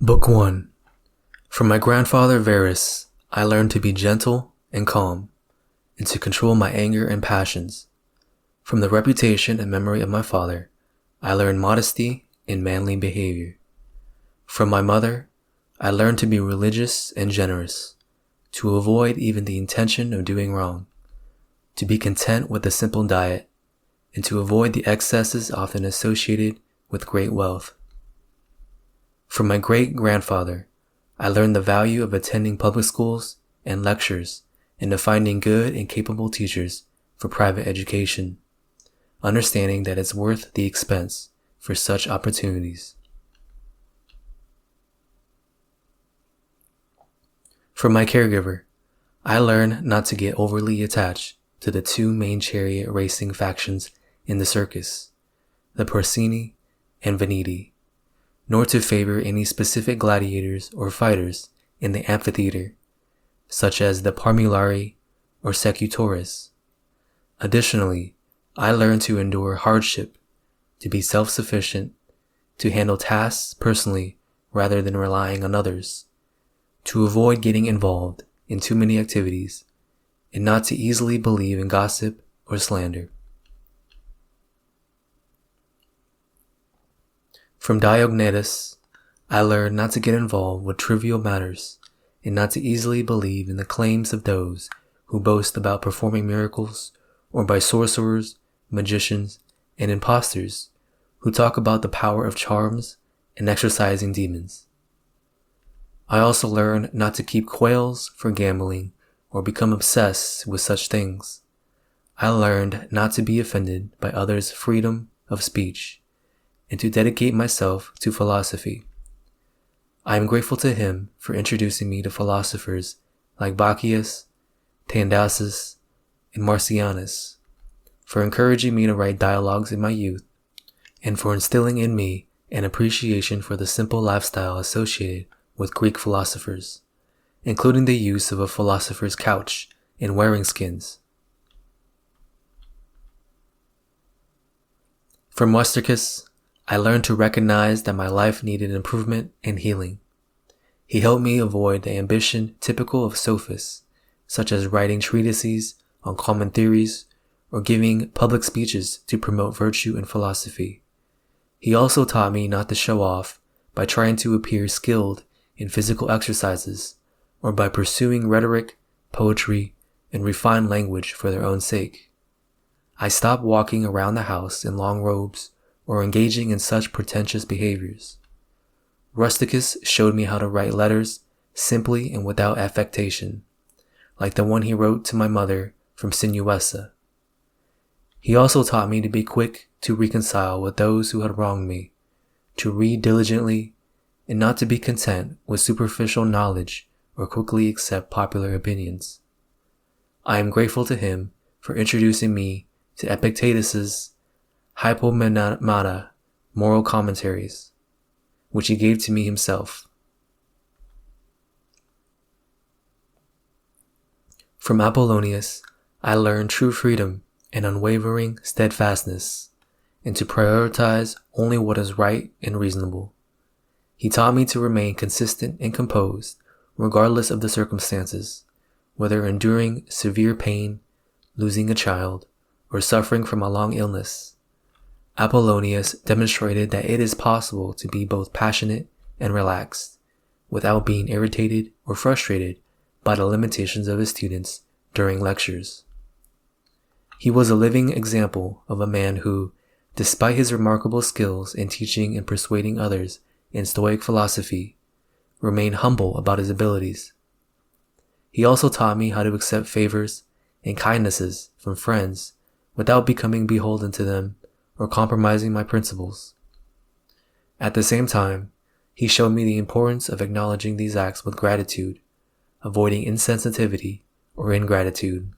Book 1. From my grandfather Varus, I learned to be gentle and calm, and to control my anger and passions. From the reputation and memory of my father, I learned modesty and manly behavior. From my mother, I learned to be religious and generous, to avoid even the intention of doing wrong, to be content with a simple diet, and to avoid the excesses often associated with great wealth. From my great-grandfather, I learned the value of attending public schools and lectures and of finding good and capable teachers for private education, understanding that it's worth the expense for such opportunities. From my caregiver, I learned not to get overly attached to the two main chariot racing factions in the circus, the Porcini and Veneti, nor to favor any specific gladiators or fighters in the amphitheater, such as the Parmulari or Secutores. Additionally, I learned to endure hardship, to be self-sufficient, to handle tasks personally rather than relying on others, to avoid getting involved in too many activities, and not to easily believe in gossip or slander. From Diognetus, I learned not to get involved with trivial matters and not to easily believe in the claims of those who boast about performing miracles, or by sorcerers, magicians, and impostors who talk about the power of charms and exorcising demons. I also learned not to keep quails for gambling or become obsessed with such things. I learned not to be offended by others' freedom of speech, and to dedicate myself to philosophy. I am grateful to him for introducing me to philosophers like Bacchius, Tandasis, and Marcianus, for encouraging me to write dialogues in my youth, and for instilling in me an appreciation for the simple lifestyle associated with Greek philosophers, including the use of a philosopher's couch and wearing skins. From Westercus, I learned to recognize that my life needed improvement and healing. He helped me avoid the ambition typical of sophists, such as writing treatises on common theories or giving public speeches to promote virtue and philosophy. He also taught me not to show off by trying to appear skilled in physical exercises or by pursuing rhetoric, poetry, and refined language for their own sake. I stopped walking around the house in long robes or engaging in such pretentious behaviors. Rusticus showed me how to write letters simply and without affectation, like the one he wrote to my mother from Sinuessa. He also taught me to be quick to reconcile with those who had wronged me, to read diligently, and not to be content with superficial knowledge or quickly accept popular opinions. I am grateful to him for introducing me to Epictetus's Hypomena moral commentaries, which he gave to me himself. From Apollonius, I learned true freedom and unwavering steadfastness, and to prioritize only what is right and reasonable. He taught me to remain consistent and composed, regardless of the circumstances, whether enduring severe pain, losing a child, or suffering from a long illness. Apollonius demonstrated that it is possible to be both passionate and relaxed, without being irritated or frustrated by the limitations of his students during lectures. He was a living example of a man who, despite his remarkable skills in teaching and persuading others in Stoic philosophy, remained humble about his abilities. He also taught me how to accept favors and kindnesses from friends without becoming beholden to them or compromising my principles. At the same time, he showed me the importance of acknowledging these acts with gratitude, avoiding insensitivity or ingratitude.